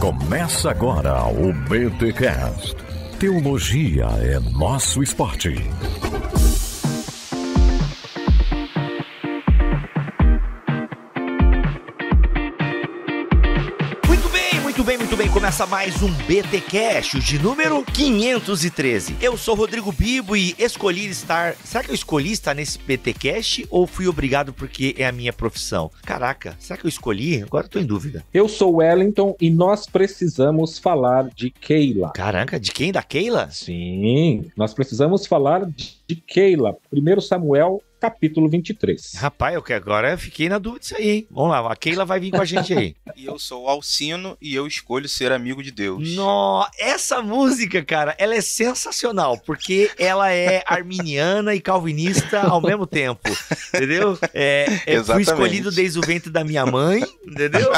Começa agora o BTcast. Teologia é nosso esporte. Muito bem, começa mais um BTcast, de número 513. Eu sou Rodrigo Bibo e escolhi estar... Será que eu escolhi estar nesse BTcast ou fui obrigado porque é a minha profissão? Caraca, será que eu escolhi? Agora eu tô em dúvida. Eu sou Wellington e nós precisamos falar de Keila. Caraca, de quem? Da Keila? Sim, nós precisamos falar de Keila. 1 Samuel, capítulo 23. Rapaz, agora eu fiquei na dúvida disso aí, hein? Vamos lá, a Keila vai vir com a gente aí. E eu sou o Alcino e eu escolho ser amigo de Deus. Nossa, essa música, cara, ela é sensacional, porque ela é arminiana e calvinista ao mesmo tempo, entendeu? Fui escolhido desde o ventre da minha mãe, entendeu?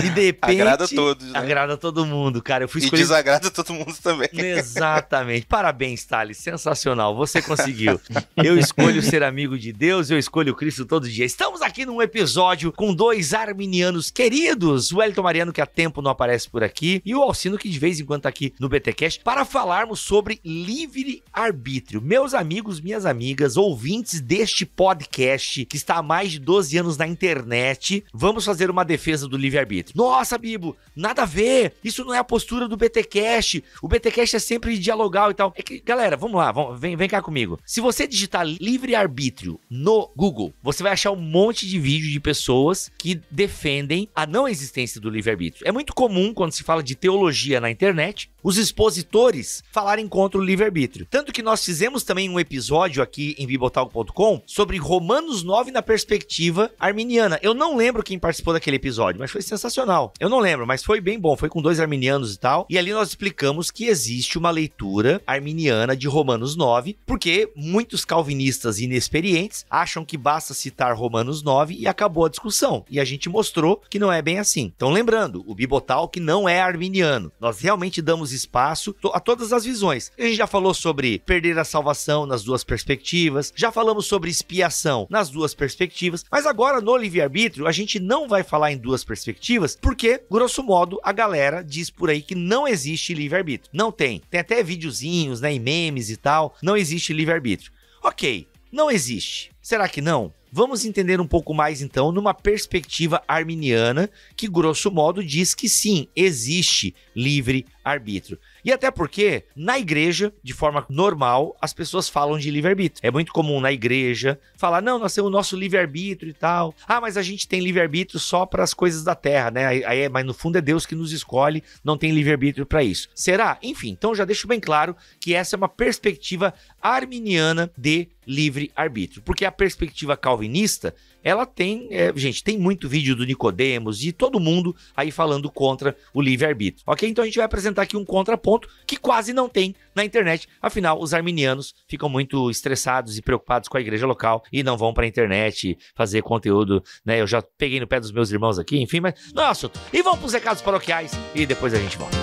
E de repente... Agrada a todos, né? Agrada todo mundo, cara. Eu fui escolhido... E desagrada todo mundo também. Exatamente. Parabéns, Thales, sensacional, você conseguiu. Eu escolho ser amigo de Deus, eu escolho Cristo todo dia. Estamos aqui num episódio com dois arminianos queridos, o Wellington Mariano, que há tempo não aparece por aqui, e o Alcino, que de vez em quando tá aqui no BTcast, para falarmos sobre livre-arbítrio. Meus amigos, minhas amigas, ouvintes deste podcast, que está há mais de 12 anos na internet, vamos fazer uma defesa do livre-arbítrio. Nossa, Bibo, nada a ver, isso não é a postura do BTcast, o BTcast é sempre dialogal e tal. É que, galera, vamos lá, vem cá comigo. Se você digitar livre-arbítrio no Google, você vai achar um monte de vídeo de pessoas que defendem a não existência do livre-arbítrio. É muito comum, quando se fala de teologia na internet, os expositores falarem contra o livre-arbítrio. Tanto que nós fizemos também um episódio aqui em bibotalk.com sobre Romanos 9 na perspectiva arminiana. Eu não lembro quem participou daquele episódio, mas foi sensacional. Eu não lembro, mas foi bem bom. Foi com dois arminianos e tal. E ali nós explicamos que existe uma leitura arminiana de Romanos 9, porque muitos calvinistas inexperientes acham que basta citar Romanos 9 e acabou a discussão. E a gente mostrou que não é bem assim. Então lembrando, o Bibotalk não é arminiano. Nós realmente damos espaço a todas as visões. A gente já falou sobre perder a salvação nas duas perspectivas, já falamos sobre expiação nas duas perspectivas, mas agora no livre-arbítrio a gente não vai falar em duas perspectivas, porque, grosso modo, a galera diz por aí que não existe livre-arbítrio. Não tem. Tem até videozinhos, né, e memes e tal. Não existe livre-arbítrio. Ok, não existe. Será que não? Vamos entender um pouco mais, então, numa perspectiva arminiana, que, grosso modo, diz que sim, existe livre-arbítrio. E até porque, na igreja, de forma normal, as pessoas falam de livre-arbítrio. É muito comum na igreja falar, não, nós temos o nosso livre-arbítrio e tal. Ah, mas a gente tem livre-arbítrio só para as coisas da terra, né? Mas no fundo é Deus que nos escolhe, não tem livre-arbítrio para isso. Será? Enfim, então já deixo bem claro que essa é uma perspectiva arminiana de livre-arbítrio. Porque a perspectiva calvinista, ela tem, gente, tem muito vídeo do Nicodemos e todo mundo aí falando contra o livre-arbítrio. Ok? Então a gente vai apresentar aqui um contraponto que quase não tem na internet. Afinal, os arminianos ficam muito estressados e preocupados com a igreja local e não vão pra internet fazer conteúdo, né? Eu já peguei no pé dos meus irmãos aqui, enfim, mas não é assunto. E vamos pros recados paroquiais e depois a gente volta.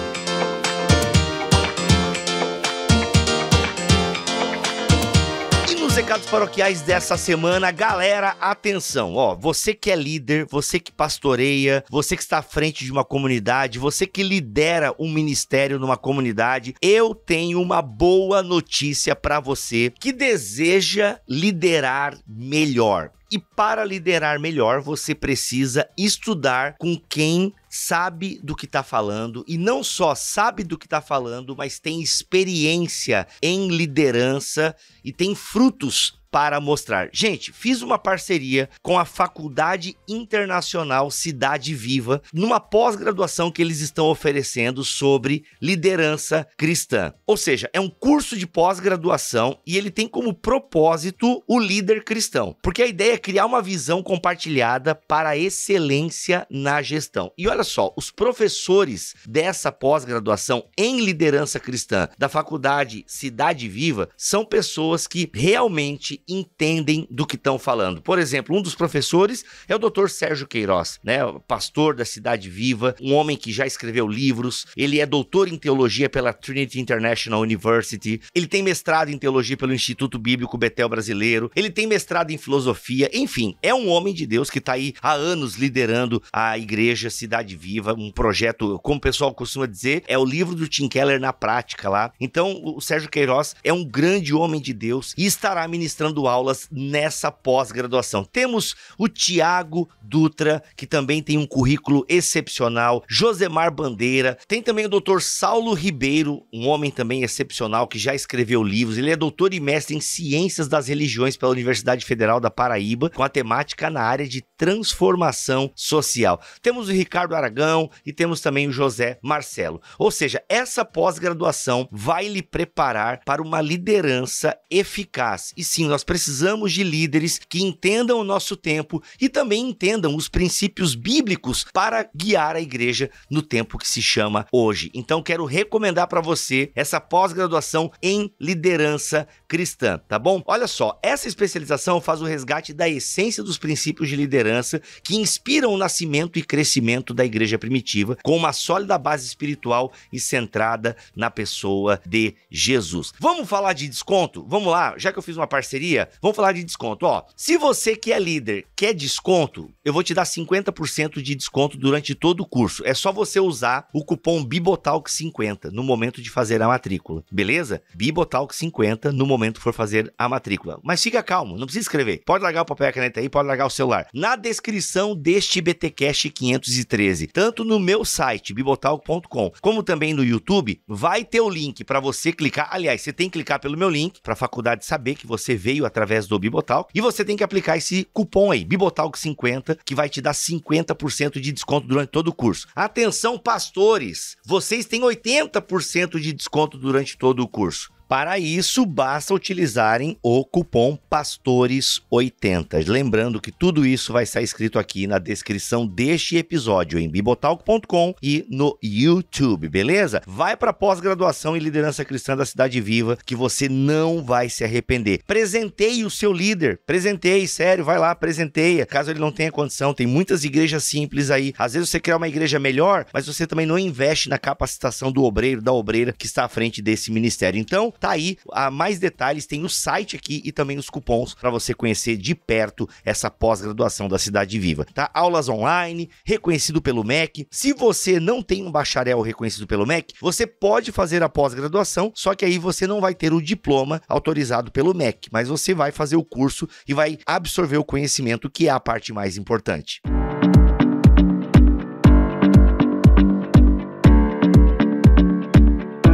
Os recados paroquiais dessa semana, galera, atenção, ó, você que é líder, você que pastoreia, você que está à frente de uma comunidade, você que lidera um ministério numa comunidade, eu tenho uma boa notícia para você que deseja liderar melhor. E para liderar melhor, você precisa estudar com quem sabe do que está falando, e não só sabe do que está falando, mas tem experiência em liderança e tem frutos para mostrar. Gente, fiz uma parceria com a Faculdade Internacional Cidade Viva, numa pós-graduação que eles estão oferecendo sobre liderança cristã. Ou seja, é um curso de pós-graduação e ele tem como propósito o líder cristão, porque a ideia é criar uma visão compartilhada para a excelência na gestão. E olha só, os professores dessa pós-graduação em liderança cristã da Faculdade Cidade Viva são pessoas que realmente entendem do que estão falando. Por exemplo, um dos professores é o Dr. Sérgio Queiroz, né? O pastor da Cidade Viva, um homem que já escreveu livros, ele é doutor em teologia pela Trinity International University, ele tem mestrado em teologia pelo Instituto Bíblico Betel Brasileiro, ele tem mestrado em filosofia, enfim, é um homem de Deus que está aí há anos liderando a igreja Cidade Viva, um projeto, como o pessoal costuma dizer, é o livro do Tim Keller na prática lá. Então, o Sérgio Queiroz é um grande homem de Deus e estará ministrando aulas nessa pós-graduação. Temos o Tiago Dutra, que também tem um currículo excepcional, Josemar Bandeira, tem também o Dr. Saulo Ribeiro, um homem também excepcional, que já escreveu livros, ele é doutor e mestre em Ciências das Religiões pela Universidade Federal da Paraíba, com a temática na área de transformação social. Temos o Ricardo Aragão e temos também o José Marcelo. Ou seja, essa pós-graduação vai lhe preparar para uma liderança eficaz. E sim, nós precisamos de líderes que entendam o nosso tempo e também entendam os princípios bíblicos para guiar a igreja no tempo que se chama hoje. Então, quero recomendar para você essa pós-graduação em liderança cristã, tá bom? Olha só, essa especialização faz o resgate da essência dos princípios de liderança que inspiram o nascimento e crescimento da igreja primitiva, com uma sólida base espiritual e centrada na pessoa de Jesus. Vamos falar de desconto? Vamos lá, já que eu fiz uma parceria, vamos falar de desconto. Ó, se você que é líder quer desconto, eu vou te dar 50% de desconto durante todo o curso. É só você usar o cupom Bibotalk50 no momento de fazer a matrícula, beleza? Bibotalk50 no momento que for fazer a matrícula. Mas fica calmo, não precisa escrever. Pode largar o papel e a caneta aí, pode largar o celular. Na descrição deste BTcast 513, tanto no meu site, bibotalk.com, como também no YouTube, vai ter o link para você clicar. Aliás, você tem que clicar pelo meu link, para a faculdade saber que você veio através do Bibotalk, e você tem que aplicar esse cupom aí, Bibotalk50, que vai te dar 50% de desconto durante todo o curso. Atenção, pastores! Vocês têm 80% de desconto durante todo o curso. Para isso, basta utilizarem o cupom PASTORES80. Lembrando que tudo isso vai estar escrito aqui na descrição deste episódio em bibotalk.com e no YouTube, beleza? Vai para a pós-graduação em liderança cristã da Cidade Viva, que você não vai se arrepender. Presenteie o seu líder, presenteie, sério, vai lá, presenteia. Caso ele não tenha condição, tem muitas igrejas simples aí. Às vezes você quer uma igreja melhor, mas você também não investe na capacitação do obreiro, da obreira que está à frente desse ministério. Então, tá aí, a mais detalhes, tem o site aqui e também os cupons para você conhecer de perto essa pós-graduação da Cidade Viva, tá? Aulas online, reconhecido pelo MEC. Se você não tem um bacharel reconhecido pelo MEC, você pode fazer a pós-graduação, só que aí você não vai ter o diploma autorizado pelo MEC, mas você vai fazer o curso e vai absorver o conhecimento, que é a parte mais importante.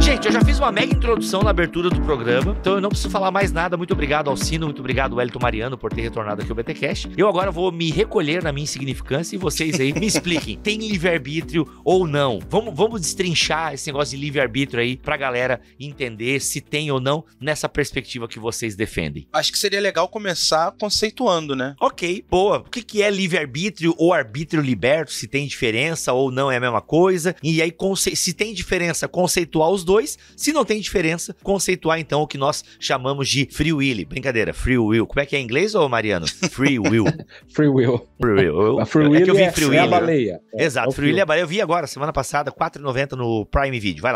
Gente, eu já fiz uma mega introdução na abertura do programa, então eu não preciso falar mais nada. Muito obrigado ao Sino, muito obrigado ao Wellington Mariano por ter retornado aqui ao BTcast. Eu agora vou me recolher na minha insignificância e vocês aí me expliquem, tem livre-arbítrio ou não? Vamos destrinchar esse negócio de livre-arbítrio aí pra galera entender se tem ou não nessa perspectiva que vocês defendem. Acho que seria legal começar conceituando, né? Ok, boa. O que é livre-arbítrio ou arbítrio liberto? Se tem diferença ou não é a mesma coisa? E aí, se tem diferença, conceituar os dois. Se não tem diferença, conceituar então o que nós chamamos de free will. Brincadeira, free will. Como é que é em inglês, ô Mariano? Free will. Free will. Free will. A free will é que eu vi free will. É a baleia. Exato, free will é a baleia. Eu vi agora, semana passada, R$4,90 no Prime Video. Vai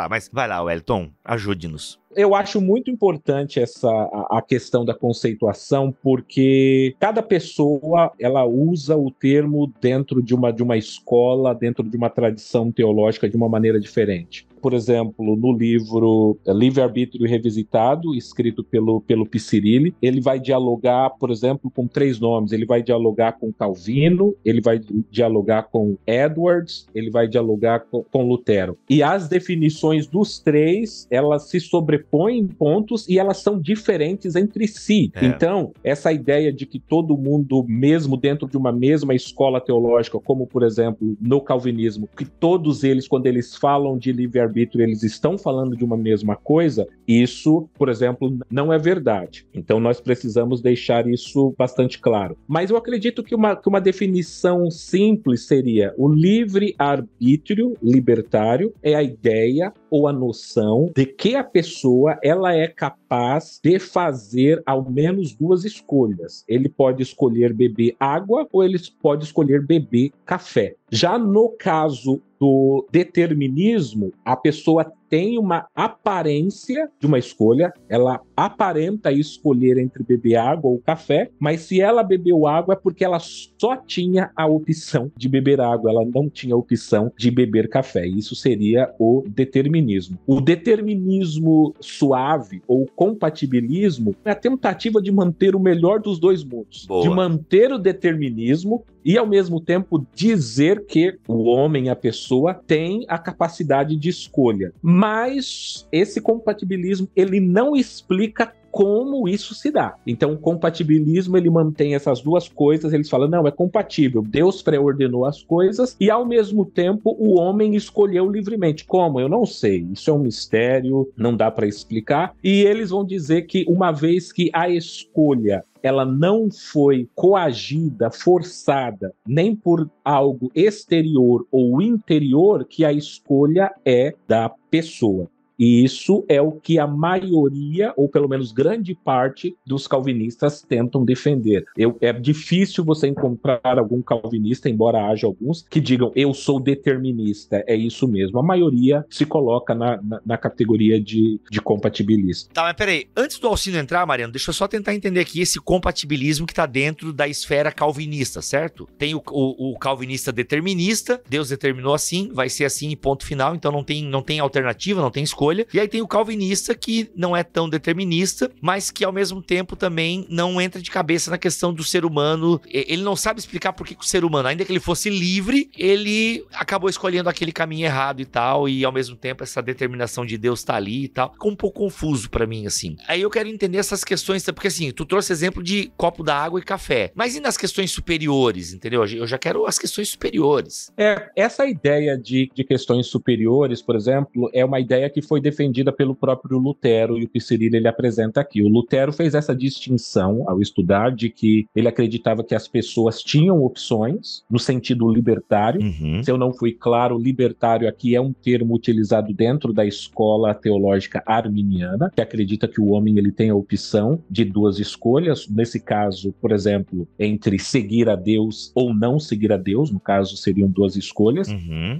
lá, Wellington, ajude-nos. Eu acho muito importante a questão da conceituação, porque cada pessoa ela usa o termo dentro de uma escola, dentro de uma tradição teológica de uma maneira diferente. Por exemplo, no livro Livre-Arbítrio Revisitado, escrito pelo Picirilli, ele vai dialogar, por exemplo, com 3 nomes. Ele vai dialogar com Calvino, ele vai dialogar com Edwards, ele vai dialogar com Lutero. E as definições dos 3, elas se sobrepõem em pontos e elas são diferentes entre si. Então, essa ideia de que todo mundo, mesmo dentro de uma mesma escola teológica, como, por exemplo, no calvinismo, que todos eles, quando eles falam de livre-arbítrio, eles estão falando de uma mesma coisa, isso, por exemplo, não é verdade. Então, nós precisamos deixar isso bastante claro. Mas eu acredito que uma definição simples seria: o livre-arbítrio libertário é a ideia ou a noção de que a pessoa pessoa, ela é capaz de fazer ao menos duas escolhas. Ele pode escolher beber água ou ele pode escolher beber café. Já no caso do determinismo, a pessoa tem uma aparência de uma escolha, ela aparenta escolher entre beber água ou café, mas se ela bebeu água é porque ela só tinha a opção de beber água, ela não tinha a opção de beber café. Isso seria o determinismo. O determinismo suave ou compatibilismo é a tentativa de manter o melhor dos dois mundos. Boa. De manter o determinismo e, ao mesmo tempo, dizer que o homem, a pessoa, tem a capacidade de escolha. Mas esse compatibilismo, ele não explica como isso se dá. Então, o compatibilismo, ele mantém essas duas coisas, eles falam, não, é compatível, Deus pré-ordenou as coisas e, ao mesmo tempo, o homem escolheu livremente. Como? Eu não sei, isso é um mistério, não dá para explicar, e eles vão dizer que, uma vez que a escolha ela não foi coagida, forçada, nem por algo exterior ou interior, que a escolha é da pessoa. E isso é o que a maioria, ou pelo menos grande parte, dos calvinistas tentam defender. É difícil você encontrar algum calvinista, embora haja alguns, que digam, eu sou determinista, é isso mesmo. A maioria se coloca na categoria de compatibilista. Tá, mas peraí, antes do Alcino entrar, Mariano, deixa eu só tentar entender aqui esse compatibilismo que tá dentro da esfera calvinista, certo? Tem o calvinista determinista, Deus determinou assim, vai ser assim e ponto final, então não tem alternativa, não tem escolha. E aí tem o calvinista que não é tão determinista, mas que ao mesmo tempo também não entra de cabeça na questão do ser humano. Ele não sabe explicar por que o ser humano, ainda que ele fosse livre, ele acabou escolhendo aquele caminho errado e tal, e ao mesmo tempo essa determinação de Deus tá ali e tal. Ficou um pouco confuso pra mim, assim. Aí eu quero entender essas questões, porque assim, tu trouxe exemplo de copo d'água e café, mas e nas questões superiores, entendeu? Eu já quero as questões superiores. Essa ideia de questões superiores, por exemplo, é uma ideia que foi defendida pelo próprio Lutero, e o Piscirilli ele apresenta aqui. O Lutero fez essa distinção ao estudar de que ele acreditava que as pessoas tinham opções no sentido libertário. Se eu não fui claro, libertário aqui é um termo utilizado dentro da escola teológica arminiana, que acredita que o homem ele tem a opção de duas escolhas, nesse caso, por exemplo, entre seguir a Deus ou não seguir a Deus, no caso seriam duas escolhas,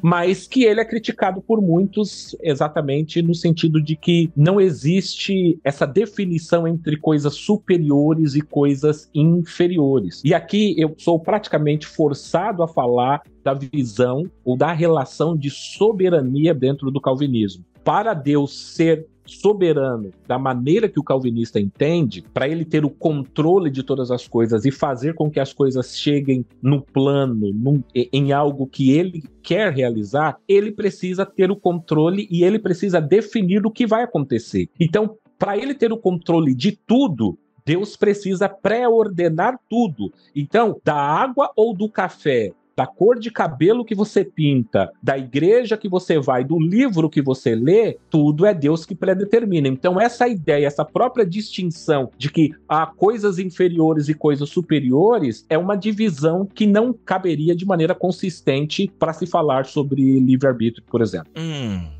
mas que ele é criticado por muitos exatamente no sentido de que não existe essa definição entre coisas superiores e coisas inferiores. E aqui eu sou praticamente forçado a falar da visão ou da relação de soberania dentro do calvinismo. Para Deus ser soberano da maneira que o calvinista entende, para ele ter o controle de todas as coisas e fazer com que as coisas cheguem no plano, em algo que ele quer realizar, ele precisa ter o controle e ele precisa definir o que vai acontecer. Então, para ele ter o controle de tudo, Deus precisa pré-ordenar tudo. Então, da água ou do café, da cor de cabelo que você pinta, da igreja que você vai, do livro que você lê, tudo é Deus que predetermina. Então essa ideia, essa própria distinção de que há coisas inferiores e coisas superiores é uma divisão que não caberia de maneira consistente para se falar sobre livre-arbítrio, por exemplo.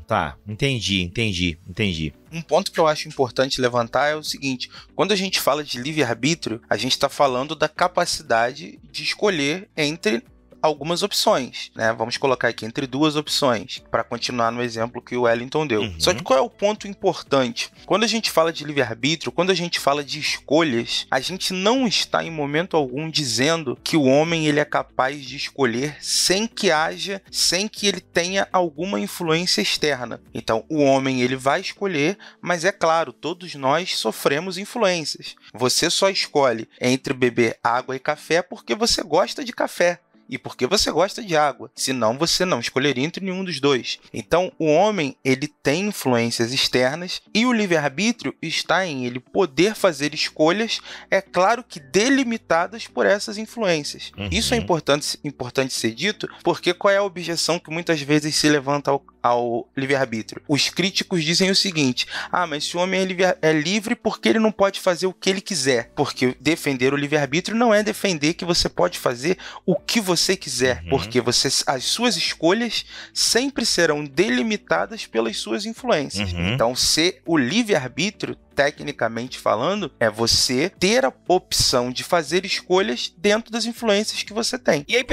Tá, entendi. Um ponto que eu acho importante levantar é o seguinte: quando a gente fala de livre-arbítrio, a gente está falando da capacidade de escolher entre algumas opções, né? Vamos colocar aqui entre duas opções, para continuar no exemplo que o Wellington deu. Só que qual é o ponto importante? Quando a gente fala de livre-arbítrio, quando a gente fala de escolhas, a gente não está em momento algum dizendo que o homem ele é capaz de escolher sem que ele tenha alguma influência externa. Então, o homem ele vai escolher, mas é claro, todos nós sofremos influências. Você só escolhe entre beber água e café porque você gosta de café e porque você gosta de água, senão você não escolheria entre nenhum dos dois. Então o homem ele tem influências externas e o livre-arbítrio está em ele poder fazer escolhas, é claro que delimitadas por essas influências. Isso é importante ser dito, porque qual é a objeção que muitas vezes se levanta ao livre-arbítrio? Os críticos dizem o seguinte: mas se o homem é livre porque ele não pode fazer o que ele quiser, porque defender o livre-arbítrio não é defender que você pode fazer o que você você quiser, porque as suas escolhas sempre serão delimitadas pelas suas influências. Então, ser o livre-arbítrio, tecnicamente falando, é você ter a opção de fazer escolhas dentro das influências que você tem. E aí,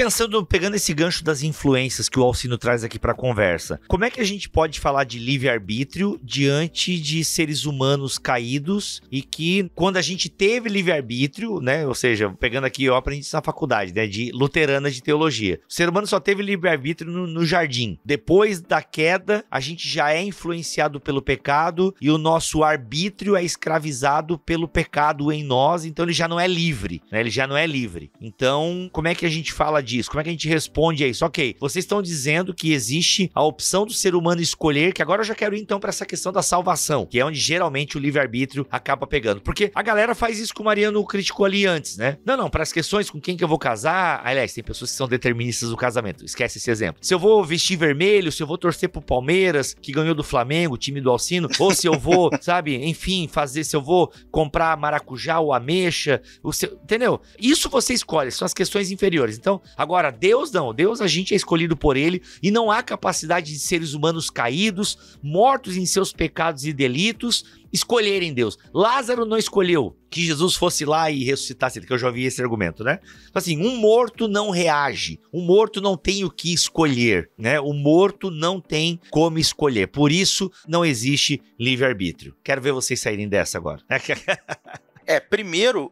pegando esse gancho das influências que o Alcino traz aqui pra conversa, como é que a gente pode falar de livre-arbítrio diante de seres humanos caídos e que, quando a gente teve livre-arbítrio, né, ou seja, pegando aqui, eu aprendi isso na faculdade, né, de luterana de teologia, o ser humano só teve livre-arbítrio no jardim. Depois da queda, a gente já é influenciado pelo pecado e o nosso arbítrio é escravizado pelo pecado em nós, então ele já não é livre, né? Ele já não é livre. Então, como é que a gente fala disso? Como é que a gente responde a isso? Ok, vocês estão dizendo que existe a opção do ser humano escolher, que agora eu já quero ir então para essa questão da salvação, que é onde geralmente o livre-arbítrio acaba pegando. Porque a galera faz isso que o Mariano criticou ali antes, né? Não, para as questões com quem que eu vou casar, aliás, tem pessoas que são deterministas do casamento, esquece esse exemplo. Se eu vou vestir vermelho, se eu vou torcer pro Palmeiras, que ganhou do Flamengo, o time do Alcino, ou se eu vou, sabe, enfim, fazer, se eu vou comprar maracujá ou ameixa, entendeu? Isso você escolhe, são as questões inferiores. Então, agora, Deus não, Deus a gente é escolhido por ele e não há capacidade de seres humanos caídos, mortos em seus pecados e delitos, escolherem Deus. Lázaro não escolheu que Jesus fosse lá e ressuscitasse ele, que eu já ouvi esse argumento, né? Assim, um morto não reage, um morto não tem o que escolher, né? O morto não tem como escolher, por isso não existe livre-arbítrio. Quero ver vocês saírem dessa agora.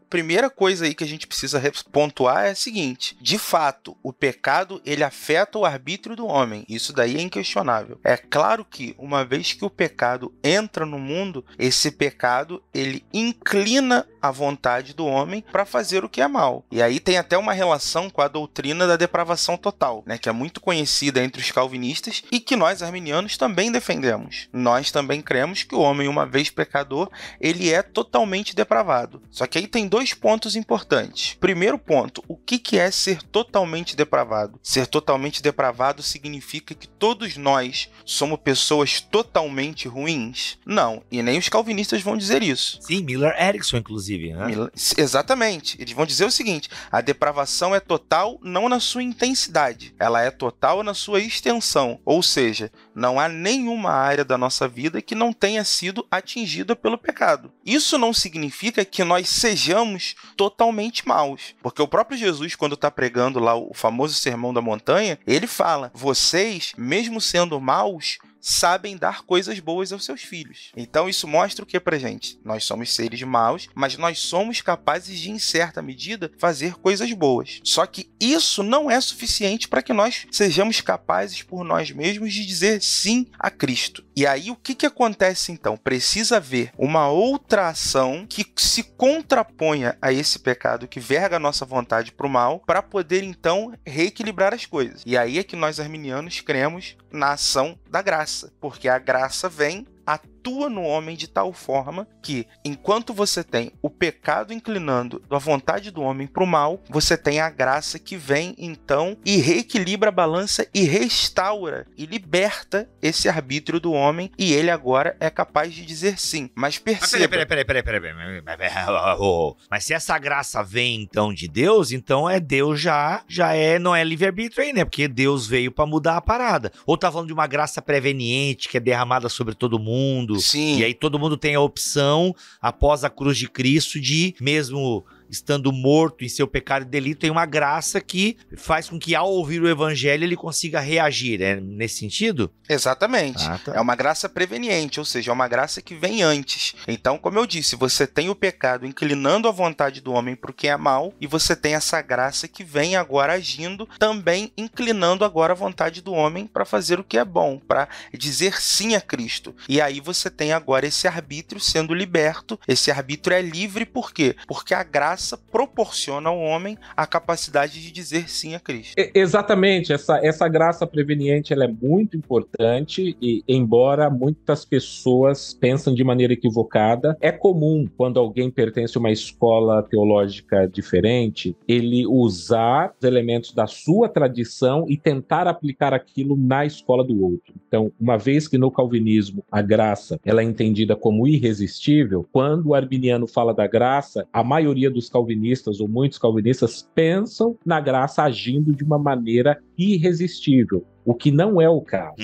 Primeira coisa aí que a gente precisa pontuar é a seguinte: de fato, o pecado ele afeta o arbítrio do homem. Isso daí é inquestionável. É claro que uma vez que o pecado entra no mundo, esse pecado ele inclina a vontade do homem para fazer o que é mal. E aí tem até uma relação com a doutrina da depravação total, né, que é muito conhecida entre os calvinistas e que nós arminianos também defendemos. Nós também cremos que o homem, uma vez pecador, ele é totalmente depravado. Só que aí tem dois pontos importantes. Primeiro ponto, o que é ser totalmente depravado? Ser totalmente depravado significa que todos nós somos pessoas totalmente ruins? Não, e nem os calvinistas vão dizer isso. Sim, Miller Erickson, inclusive. Né? Exatamente. Eles vão dizer o seguinte: a depravação é total não na sua intensidade, ela é total na sua extensão. Ou seja, não há nenhuma área da nossa vida que não tenha sido atingida pelo pecado. Isso não significa que nós sejamos totalmente maus. Porque o próprio Jesus, quando está pregando lá o famoso Sermão da Montanha, ele fala: vocês, mesmo sendo maus, sabem dar coisas boas aos seus filhos. Então isso mostra o que pra gente? Nós somos seres maus, mas nós somos capazes de, em certa medida, fazer coisas boas. Só que isso não é suficiente para que nós sejamos capazes por nós mesmos de dizer sim a Cristo. E aí o que acontece então? Precisa haver uma outra ação que se contraponha a esse pecado que verga a nossa vontade para o mal, para poder então reequilibrar as coisas. E aí é que nós arminianos cremos na ação da graça, porque a graça vem, atua no homem de tal forma que, enquanto você tem o pecado inclinando a vontade do homem para o mal, você tem a graça que vem, então, e reequilibra a balança e restaura e liberta esse arbítrio do homem, e ele agora é capaz de dizer sim. Mas perceba... Mas se essa graça vem, então, de Deus, então Deus não é livre-arbítrio aí, né? Porque Deus veio para mudar a parada. Ou tá falando de uma graça preveniente que é derramada sobre todo mundo. Sim. E aí todo mundo tem a opção, após a cruz de Cristo, de, mesmo estando morto em seu pecado e delito, tem uma graça que faz com que, ao ouvir o evangelho, ele consiga reagir. É nesse sentido? Exatamente. Tá. É uma graça preveniente, ou seja, é uma graça que vem antes. Então, como eu disse, você tem o pecado inclinando a vontade do homem para o que é mal, e você tem essa graça que vem agora agindo, também inclinando agora a vontade do homem para fazer o que é bom, para dizer sim a Cristo. E aí você tem agora esse arbítrio sendo liberto. Esse arbítrio é livre por quê? Porque a graça proporciona ao homem a capacidade de dizer sim a Cristo. Exatamente, essa graça preveniente ela é muito importante, e embora muitas pessoas pensem de maneira equivocada, é comum, quando alguém pertence a uma escola teológica diferente, ele usar os elementos da sua tradição e tentar aplicar aquilo na escola do outro. Então, uma vez que no calvinismo a graça ela é entendida como irresistível, quando o arminiano fala da graça, a maioria dos calvinistas ou muitos calvinistas pensam na graça agindo de uma maneira irresistível, o que não é o caso.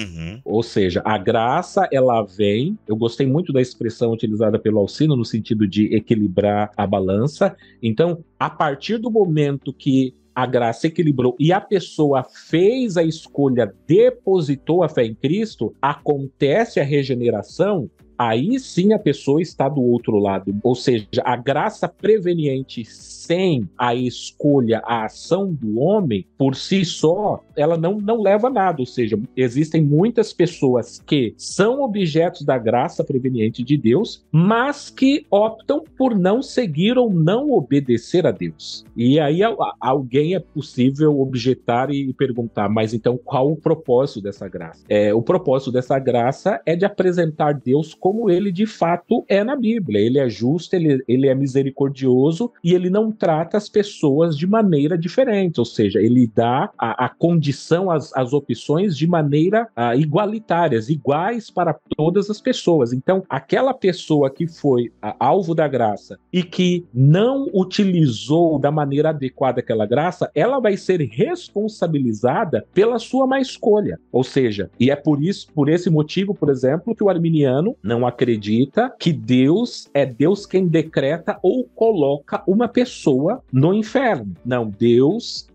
Ou seja, a graça, ela vem, eu gostei muito da expressão utilizada pelo Alcino no sentido de equilibrar a balança. Então, a partir do momento que a graça equilibrou e a pessoa fez a escolha, depositou a fé em Cristo, acontece a regeneração, aí sim a pessoa está do outro lado. Ou seja, a graça preveniente sem a escolha, a ação do homem, por si só, ela não leva a nada. Ou seja, existem muitas pessoas que são objetos da graça preveniente de Deus, mas que optam por não seguir ou não obedecer a Deus. E aí alguém é possível objetar e perguntar, mas então qual o propósito dessa graça? O propósito dessa graça é de apresentar Deus como ele de fato é na Bíblia. Ele é justo, ele é misericordioso e ele não trata as pessoas de maneira diferente, ou seja, ele dá a condição, as opções de maneira igualitárias, iguais para todas as pessoas. Então, aquela pessoa que foi alvo da graça e que não utilizou da maneira adequada aquela graça, ela vai ser responsabilizada pela sua má escolha. Ou seja, e é por esse motivo, por exemplo, que o arminiano não acredita que Deus é Deus quem decreta ou coloca uma pessoa no inferno. Não, Deus,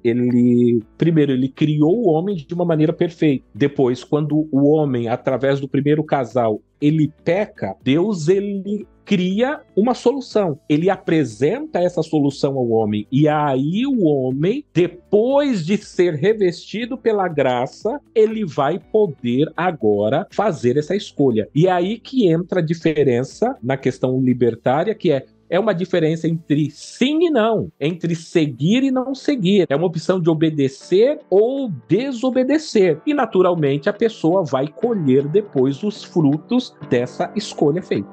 primeiro, ele criou o homem de uma maneira perfeita. Depois, quando o homem, através do primeiro casal, ele peca, Deus, ele cria uma solução. Ele apresenta essa solução ao homem. E aí o homem, depois de ser revestido pela graça, ele vai poder agora fazer essa escolha. E é aí que entra a diferença na questão libertária, que é uma diferença entre sim e não, entre seguir e não seguir. É uma opção de obedecer ou desobedecer. E, naturalmente, a pessoa vai colher depois os frutos dessa escolha feita.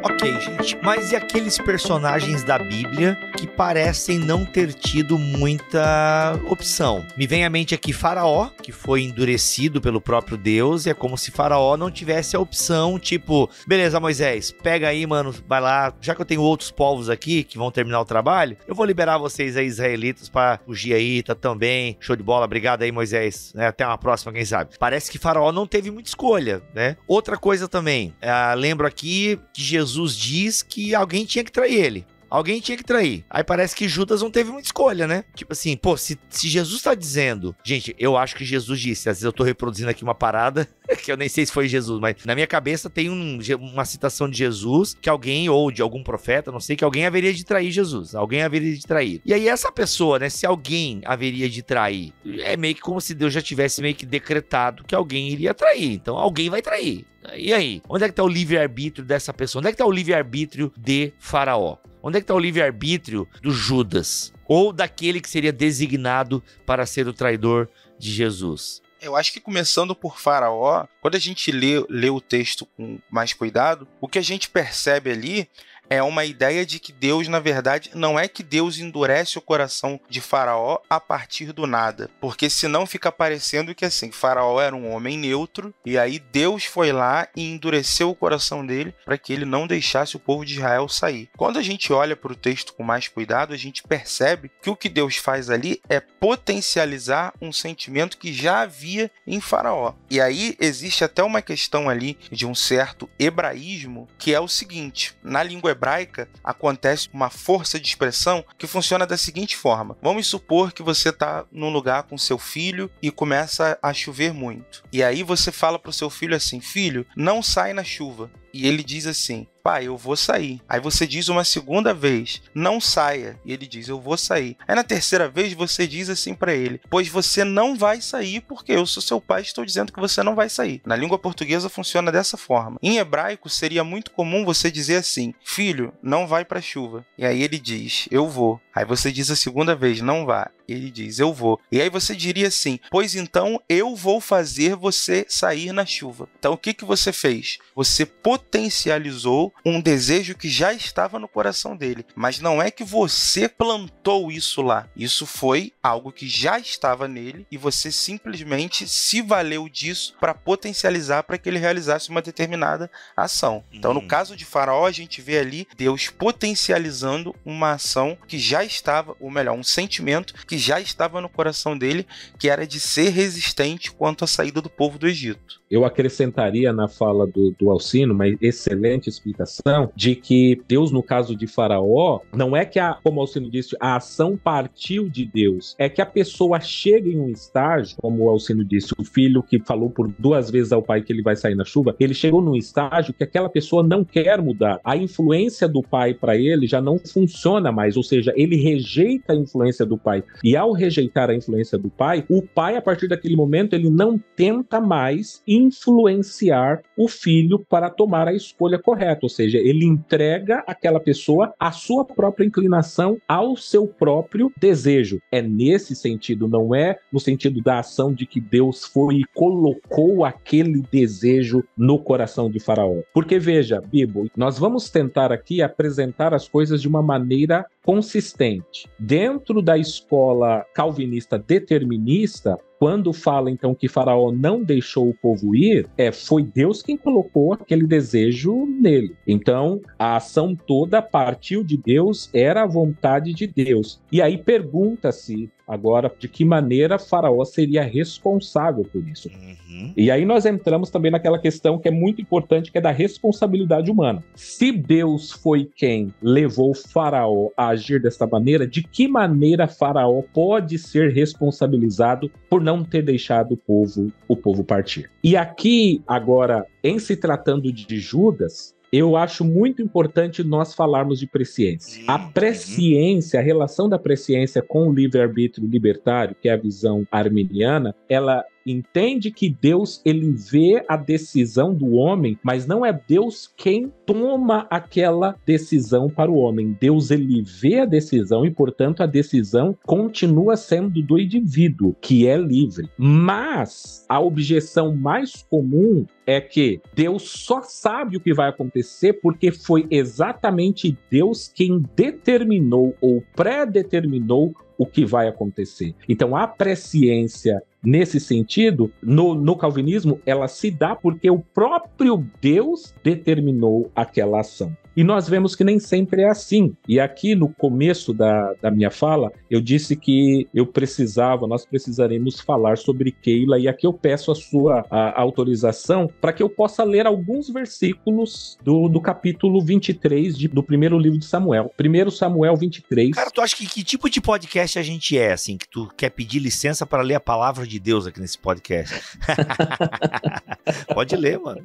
Ok, gente, mas e aqueles personagens da Bíblia que parecem não ter tido muita opção? Me vem à mente aqui Faraó, que foi endurecido pelo próprio Deus, e é como se Faraó não tivesse a opção, tipo, beleza, Moisés, pega aí, mano, vai lá, já que eu tenho outros povos aqui que vão terminar o trabalho, eu vou liberar vocês aí, israelitas, pra fugir aí, tá também, show de bola, obrigado aí, Moisés, né? Até uma próxima, quem sabe. Parece que Faraó não teve muita escolha, né? Outra coisa também, lembro aqui que Jesus diz que alguém tinha que trair ele. Alguém tinha que trair. Aí parece que Judas não teve muita escolha, né? Tipo assim, pô, se Jesus tá dizendo... Gente, eu acho que Jesus disse. Às vezes eu tô reproduzindo aqui uma parada que eu nem sei se foi Jesus, mas na minha cabeça tem uma citação de Jesus que alguém, ou de algum profeta, não sei, que alguém haveria de trair Jesus. Alguém haveria de trair. E aí essa pessoa, né, se alguém haveria de trair, é meio que como se Deus já tivesse meio que decretado que alguém iria trair. Então alguém vai trair. E aí? Onde é que tá o livre-arbítrio dessa pessoa? Onde é que tá o livre-arbítrio de Faraó? Onde é que está o livre-arbítrio do Judas? Ou daquele que seria designado para ser o traidor de Jesus? Eu acho que começando por Faraó, quando a gente lê o texto com mais cuidado, o que a gente percebe ali é uma ideia de que Deus, na verdade, não é que Deus endurece o coração de Faraó a partir do nada. Porque senão fica parecendo que assim, Faraó era um homem neutro, e aí Deus foi lá e endureceu o coração dele para que ele não deixasse o povo de Israel sair. Quando a gente olha para o texto com mais cuidado, a gente percebe que o que Deus faz ali é potencializar um sentimento que já havia em Faraó. E aí existe até uma questão ali de um certo hebraísmo, que é o seguinte: na língua hebraica acontece uma força de expressão que funciona da seguinte forma. Vamos supor que você está num lugar com seu filho e começa a chover muito. E aí você fala para o seu filho assim: filho, não sai na chuva. E ele diz assim: pai, eu vou sair. Aí você diz uma segunda vez: não saia. E ele diz: eu vou sair. Aí na terceira vez você diz assim para ele: pois você não vai sair porque eu sou seu pai e estou dizendo que você não vai sair. Na língua portuguesa funciona dessa forma. Em hebraico seria muito comum você dizer assim: filho, não vai para a chuva. E aí ele diz: eu vou. Aí você diz a segunda vez: não vá. Ele diz, eu vou. E aí você diria assim, pois então eu vou fazer você sair na chuva. Então o que você fez? Você potencializou um desejo que já estava no coração dele. Mas não é que você plantou isso lá. Isso foi algo que já estava nele e você simplesmente se valeu disso para potencializar para que ele realizasse uma determinada ação. Então, no caso de Faraó, a gente vê ali Deus potencializando uma ação que já estava, ou melhor, um sentimento que já estava no coração dele, que era de ser resistente quanto à saída do povo do Egito. Eu acrescentaria na fala do Alcino, uma excelente explicação, de que Deus, no caso de Faraó, não é que, como o Alcino disse, a ação partiu de Deus, é que a pessoa chega em um estágio, como o Alcino disse, o filho que falou por 2 vezes ao pai que ele vai sair na chuva, ele chegou num estágio que aquela pessoa não quer mudar. A influência do pai para ele já não funciona mais, ou seja, ele rejeita a influência do pai. E ao rejeitar a influência do pai, o pai, a partir daquele momento, ele não tenta mais influenciar o filho para tomar a escolha correta, ou seja, ele entrega aquela pessoa à sua própria inclinação, ao seu próprio desejo. É nesse sentido, não é no sentido da ação de que Deus foi e colocou aquele desejo no coração de Faraó. Porque veja, Bibo, nós vamos tentar aqui apresentar as coisas de uma maneira consistente. Dentro da escola calvinista determinista, quando fala então que Faraó não deixou o povo ir, foi Deus quem colocou aquele desejo nele. Então, a ação toda partiu de Deus, era a vontade de Deus. E aí pergunta-se agora de que maneira Faraó seria responsável por isso. E aí nós entramos também naquela questão que é muito importante, que é da responsabilidade humana. Se Deus foi quem levou Faraó a agir desta maneira, de que maneira Faraó pode ser responsabilizado por não ter deixado o povo partir? E aqui, agora, em se tratando de Judas, eu acho muito importante nós falarmos de presciência. A presciência, a relação da presciência com o livre-arbítrio libertário, que é a visão arminiana, ela entende que Deus, ele vê a decisão do homem, mas não é Deus quem toma aquela decisão para o homem. Deus, ele vê a decisão e, portanto, a decisão continua sendo do indivíduo, que é livre. Mas a objeção mais comum é que Deus só sabe o que vai acontecer porque foi exatamente Deus quem determinou ou predeterminou o que vai acontecer. Então, a presciência, nesse sentido, no calvinismo, ela se dá porque o próprio Deus determinou aquela ação. E nós vemos que nem sempre é assim. E aqui no começo da minha fala, eu disse que nós precisaremos falar sobre Keila, e aqui eu peço a sua autorização para que eu possa ler alguns versículos do capítulo 23 do primeiro livro de Samuel. 1 Samuel 23. Cara, tu acha que tipo de podcast a gente é, assim, que tu quer pedir licença para ler a palavra de Deus aqui nesse podcast? Pode ler, mano.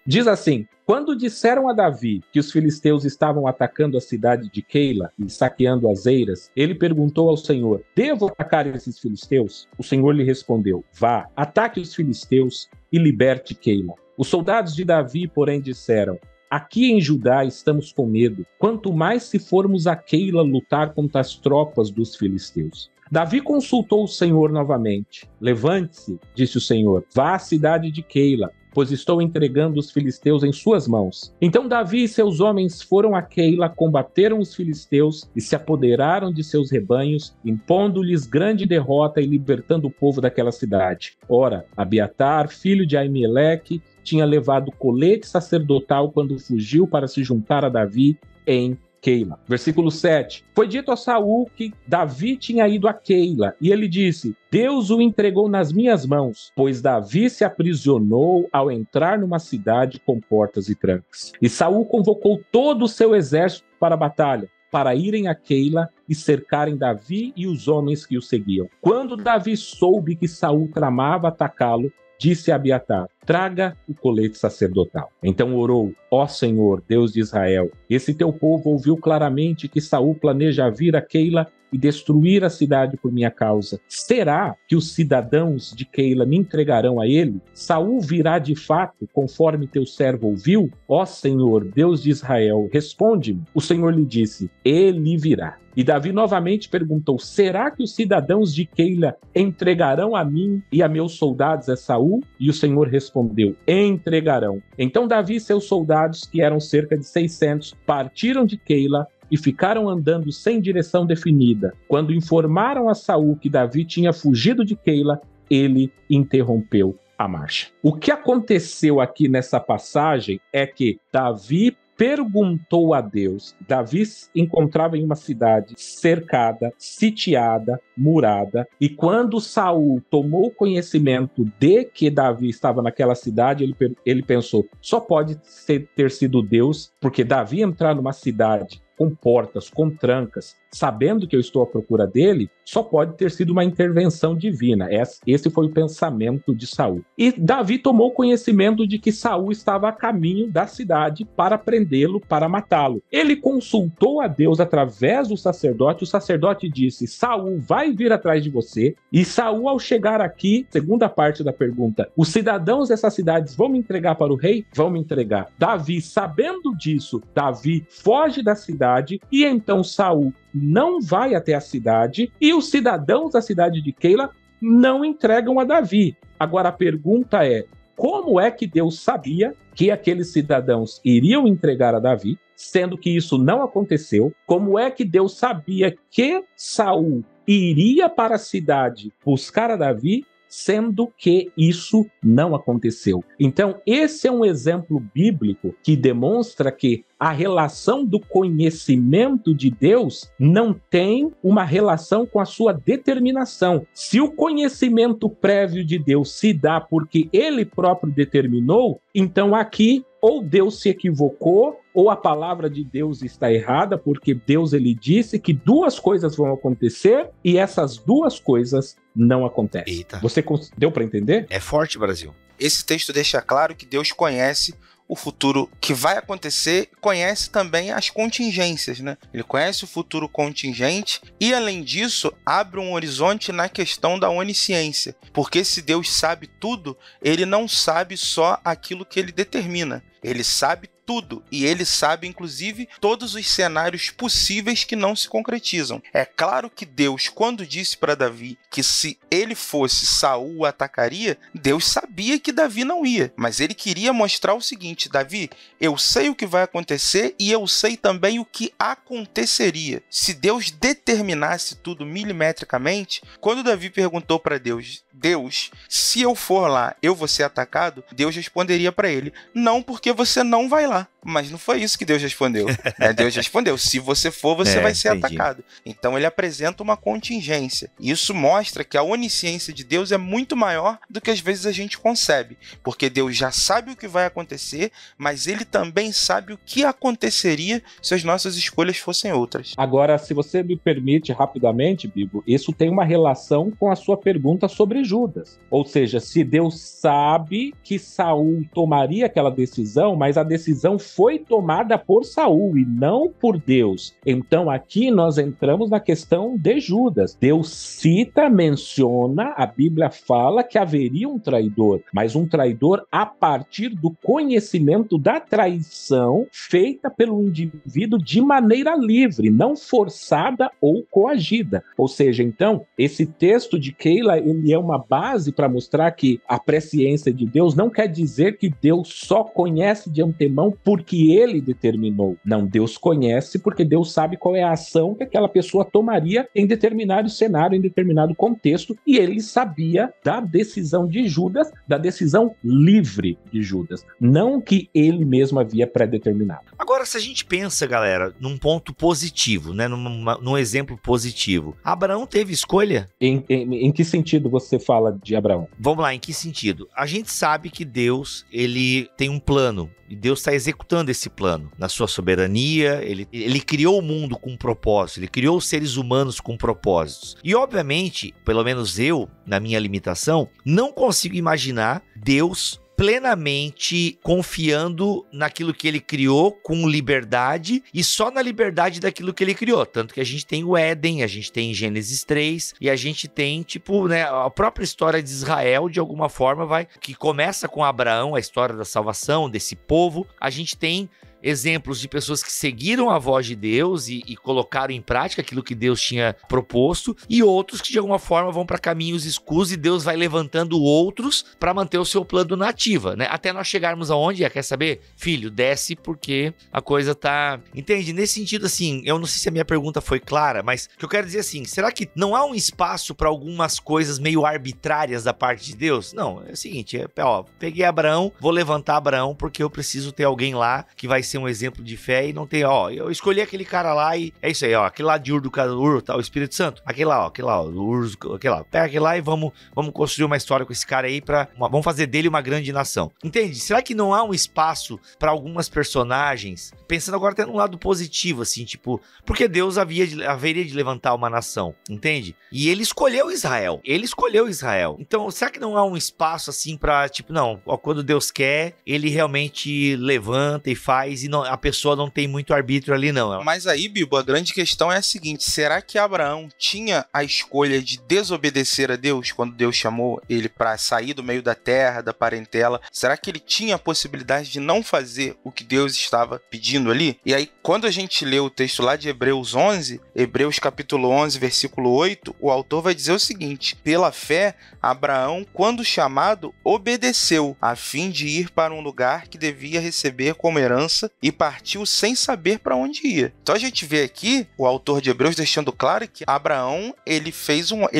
Diz assim: quando disseram a Davi que os filisteus estavam atacando a cidade de Keila e saqueando as eiras, ele perguntou ao Senhor: devo atacar esses filisteus? O Senhor lhe respondeu: vá, ataque os filisteus e liberte Keila. Os soldados de Davi, porém, disseram: aqui em Judá estamos com medo, quanto mais se formos a Keila lutar contra as tropas dos filisteus. Davi consultou o Senhor novamente. Levante-se, disse o Senhor, vá à cidade de Keila, pois estou entregando os filisteus em suas mãos. Então Davi e seus homens foram a Keila, combateram os filisteus e se apoderaram de seus rebanhos, impondo-lhes grande derrota e libertando o povo daquela cidade. Ora, Abiatar, filho de Aimeleque, tinha levado colete sacerdotal quando fugiu para se juntar a Davi em Keila. Versículo 7. Foi dito a Saul que Davi tinha ido a Keila, e ele disse: Deus o entregou nas minhas mãos, pois Davi se aprisionou ao entrar numa cidade com portas e trancas. E Saul convocou todo o seu exército para a batalha, para irem a Keila e cercarem Davi e os homens que o seguiam. Quando Davi soube que Saul tramava atacá-lo, disse a Abiatar: traga o colete sacerdotal. Então orou: ó Senhor, Deus de Israel, esse teu povo ouviu claramente que Saul planeja vir a Keila e destruir a cidade por minha causa. Será que os cidadãos de Keila me entregarão a ele? Saul virá de fato, conforme teu servo ouviu? Ó Senhor, Deus de Israel, responde-me. O Senhor lhe disse, ele virá. E Davi novamente perguntou, será que os cidadãos de Keila entregarão a mim e a meus soldados a Saul? E o Senhor respondeu, entregarão. Então Davi e seus soldados, que eram cerca de 600, partiram de Keila e ficaram andando sem direção definida. Quando informaram a Saul que Davi tinha fugido de Keila, ele interrompeu a marcha. O que aconteceu aqui nessa passagem é que Davi perguntou a Deus. Davi encontrava em uma cidade cercada, sitiada, murada, e quando Saul tomou conhecimento de que Davi estava naquela cidade, ele pensou, só pode ter sido Deus, porque Davi entrar numa cidade com portas, com trancas, sabendo que eu estou à procura dele, só pode ter sido uma intervenção divina. Esse foi o pensamento de Saul. E Davi tomou conhecimento de que Saul estava a caminho da cidade para prendê-lo, para matá-lo. Ele consultou a Deus através do sacerdote. O sacerdote disse, Saul vai vir atrás de você. E Saul, ao chegar aqui, segunda parte da pergunta, os cidadãos dessas cidades vão me entregar para o rei? Vão me entregar. Davi, sabendo disso, Davi foge da cidade e então Saul não vai até a cidade e os cidadãos da cidade de Keila não entregam a Davi. Agora a pergunta é, como é que Deus sabia que aqueles cidadãos iriam entregar a Davi, sendo que isso não aconteceu? Como é que Deus sabia que Saul iria para a cidade buscar a Davi, sendo que isso não aconteceu? Então, esse é um exemplo bíblico que demonstra que a relação do conhecimento de Deus não tem uma relação com a sua determinação. Se o conhecimento prévio de Deus se dá porque ele próprio determinou, então aqui ou Deus se equivocou, ou a palavra de Deus está errada, porque Deus ele disse que duas coisas vão acontecer e essas duas coisas não acontecem. Eita. Você deu para entender? É forte, Brasil. Esse texto deixa claro que Deus conhece o futuro que vai acontecer, conhece também as contingências, né? Ele conhece o futuro contingente e, além disso, abre um horizonte na questão da onisciência. Porque se Deus sabe tudo, ele não sabe só aquilo que ele determina. Ele sabe tudo, e ele sabe, inclusive, todos os cenários possíveis que não se concretizam. É claro que Deus, quando disse para Davi que se ele fosse, Saul o atacaria, Deus sabia que Davi não ia, mas ele queria mostrar o seguinte, Davi, eu sei o que vai acontecer e eu sei também o que aconteceria. Se Deus determinasse tudo milimetricamente, quando Davi perguntou para Deus, se eu for lá, eu vou ser atacado? Deus responderia para ele, não, porque você não vai lá. Mas não foi isso que Deus respondeu. Deus respondeu, se você for, você vai ser atacado. Então ele apresenta uma contingência. Isso mostra que a onisciência de Deus é muito maior do que às vezes a gente concebe. Porque Deus já sabe o que vai acontecer, mas ele também sabe o que aconteceria se as nossas escolhas fossem outras. Agora, se você me permite rapidamente, Bibo, isso tem uma relação com a sua pergunta sobre Judas. Ou seja, se Deus sabe que Saul tomaria aquela decisão, mas a decisão foi tomada por Saul e não por Deus. Então aqui nós entramos na questão de Judas. Deus cita, menciona, a Bíblia fala que haveria um traidor, mas um traidor a partir do conhecimento da traição feita pelo indivíduo de maneira livre, não forçada ou coagida. Ou seja, então, esse texto de Keila, ele é uma base para mostrar que a presciência de Deus não quer dizer que Deus só conhece de antemão porque ele determinou. Não, Deus conhece porque Deus sabe qual é a ação que aquela pessoa tomaria em determinado cenário, em determinado contexto, e ele sabia da decisão de Judas, da decisão livre de Judas, não que ele mesmo havia pré-determinado. Agora, se a gente pensa, galera, num ponto positivo, né, num exemplo positivo, Abraão teve escolha? Em que sentido você fala de Abraão? Vamos lá, em que sentido? A gente sabe que Deus, ele tem um plano, e Deus está executando esse plano. Na sua soberania, ele criou o mundo com um propósito, ele criou os seres humanos com propósitos. E, obviamente, pelo menos eu, na minha limitação, não consigo imaginar Deus plenamente confiando naquilo que ele criou, com liberdade, e só na liberdade daquilo que ele criou. Tanto que a gente tem o Éden, a gente tem Gênesis 3, e a gente tem, tipo, né, a própria história de Israel, de alguma forma, que começa com Abraão, a história da salvação desse povo. A gente tem exemplos de pessoas que seguiram a voz de Deus e colocaram em prática aquilo que Deus tinha proposto, e outros que de alguma forma vão para caminhos escuros e Deus vai levantando outros para manter o seu plano na ativa, né? Até nós chegarmos aonde? Quer saber? Filho, desce porque a coisa tá... Entende? Nesse sentido, assim, eu não sei se a minha pergunta foi clara, mas o que eu quero dizer assim, será que não há um espaço para algumas coisas meio arbitrárias da parte de Deus? Não, é o seguinte, peguei Abraão, vou levantar Abraão porque eu preciso ter alguém lá que vai ser um exemplo de fé e não tem, eu escolhi aquele cara lá e é isso aí, aquele lá de Ur do tá, o Espírito Santo, aquele lá, o Ur, aquele lá, pega aquele lá e vamos construir uma história com esse cara aí vamos fazer dele uma grande nação. Entende? Será que não há um espaço para algumas personagens, pensando agora até num lado positivo, assim, tipo, porque Deus haveria de levantar uma nação, entende? E ele escolheu Israel. Então, será que não há um espaço assim pra, tipo, não, quando Deus quer, ele realmente levanta e faz, e não, a pessoa não tem muito arbítrio ali, não. Mas aí, Bibo, a grande questão é a seguinte, será que Abraão tinha a escolha de desobedecer a Deus quando Deus chamou ele para sair do meio da terra, da parentela? Será que ele tinha a possibilidade de não fazer o que Deus estava pedindo ali? E aí, quando a gente lê o texto lá de Hebreus 11, Hebreus capítulo 11, versículo 8, o autor vai dizer o seguinte: pela fé, Abraão, quando chamado, obedeceu, a fim de ir para um lugar que devia receber como herança, e partiu sem saber para onde ia. Então a gente vê aqui o autor de Hebreus deixando claro que Abraão ele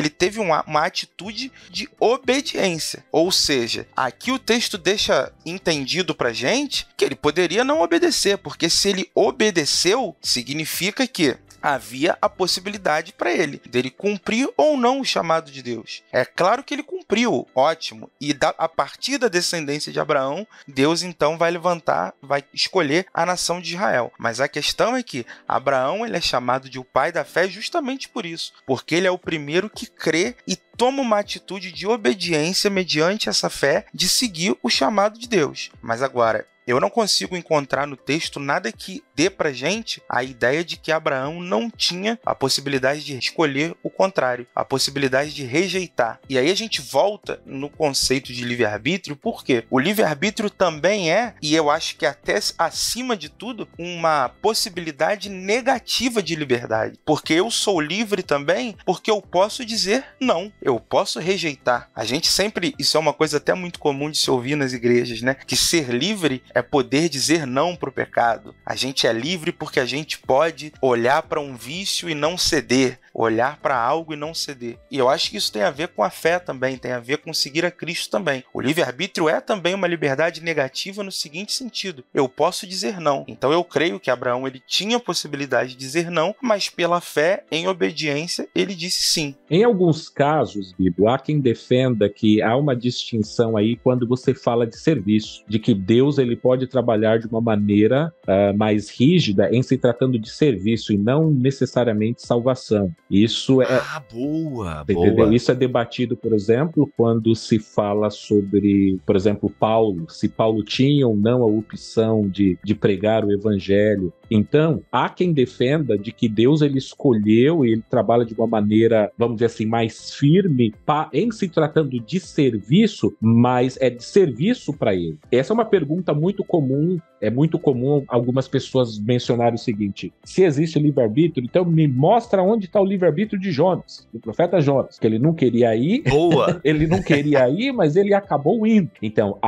teve uma atitude de obediência. Ou seja, aqui o texto deixa entendido pra gente que ele poderia não obedecer, porque se ele obedeceu, significa que havia a possibilidade para ele dele cumprir ou não o chamado de Deus. É claro que ele cumpriu, ótimo. E a partir da descendência de Abraão, Deus então vai escolher a nação de Israel. Mas a questão é que Abraão ele é chamado de o pai da fé justamente por isso, porque ele é o primeiro que crê e toma uma atitude de obediência mediante essa fé de seguir o chamado de Deus. Mas agora, eu não consigo encontrar no texto nada que dê pra gente a ideia de que Abraão não tinha a possibilidade de escolher o contrário, a possibilidade de rejeitar. E aí a gente volta no conceito de livre-arbítrio, por quê? O livre-arbítrio também é, e eu acho que até acima de tudo, uma possibilidade negativa de liberdade. Porque eu sou livre também, porque eu posso dizer não, eu posso rejeitar. A gente sempre, isso é uma coisa até muito comum de se ouvir nas igrejas, né? Que ser livre é poder dizer não para o pecado. A gente é livre porque a gente pode olhar para um vício e não ceder, olhar para algo e não ceder. E eu acho que isso tem a ver com a fé também, tem a ver com seguir a Cristo também. O livre-arbítrio é também uma liberdade negativa no seguinte sentido: eu posso dizer não. Então eu creio que Abraão ele tinha a possibilidade de dizer não, mas pela fé, em obediência, ele disse sim. Em alguns casos, Bibo, há quem defenda que há uma distinção aí quando você fala de serviço, de que Deus ele pode trabalhar de uma maneira mais rígida em se tratando de serviço e não necessariamente salvação. Isso é... boa! Isso é debatido, por exemplo, quando se fala sobre, por exemplo, Paulo, se Paulo tinha ou não a opção de pregar o evangelho. Então, há quem defenda de que Deus ele escolheu e ele trabalha de uma maneira, vamos dizer assim, mais firme em se tratando de serviço, mas é de serviço para ele. Essa é uma pergunta muito comum. É muito comum algumas pessoas mencionarem o seguinte: se existe livre-arbítrio, então me mostra onde está o livre-arbítrio de Jonas, do profeta Jonas, que ele não queria ir. Boa! Ele não queria ir, mas ele acabou indo. Então,